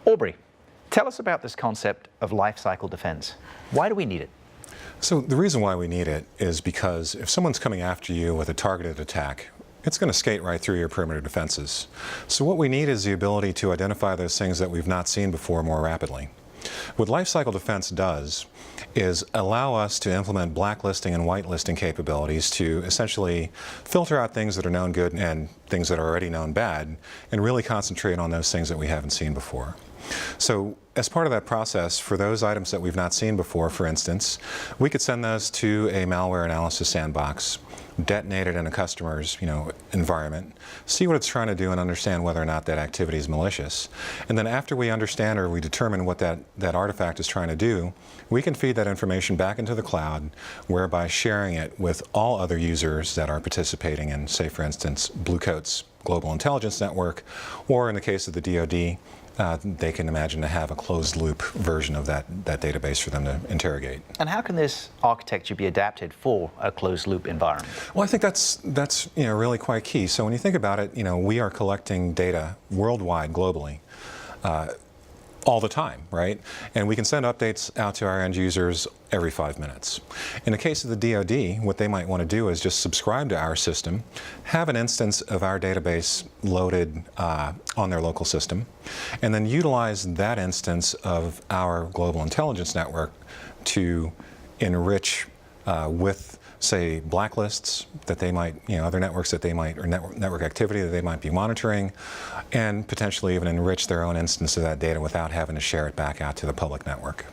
Aubrey, tell us about this concept of lifecycle defense. Why do we need it? So the reason why we need it is because if someone's coming after you with a targeted attack, it's going to skate right through your perimeter defenses. So what we need is the ability to identify those things that we've not seen before more rapidly. What lifecycle defense does is allow us to implement blacklisting and whitelisting capabilities to essentially filter out things that are known good and things that are already known bad, and really concentrate on those things that we haven't seen before. So as part of that process, for those items that we've not seen before, for instance, we could send those to a malware analysis sandbox, detonate it in a customer's environment, see what it's trying to do and understand whether or not that activity is malicious. And then after we understand or we determine what that artifact is trying to do, we can feed that information back into the cloud, whereby sharing it with all other users that are participating in, say for instance, Blue Coat's Global Intelligence Network, or in the case of the DoD, they can imagine to have a closed loop version of that database for them to interrogate. And how can this architecture be adapted for a closed loop environment? Well, I think that's really quite key. So when you think about it, we are collecting data worldwide, globally, all the time, right? And we can send updates out to our end users every 5 minutes. In the case of the DoD, what they might want to do is just subscribe to our system, have an instance of our database loaded on their local system, and then utilize that instance of our global intelligence network to enrich with, say, blacklists that they might, other networks that they might, or network activity that they might be monitoring, and potentially even enrich their own instance of that data without having to share it back out to the public network.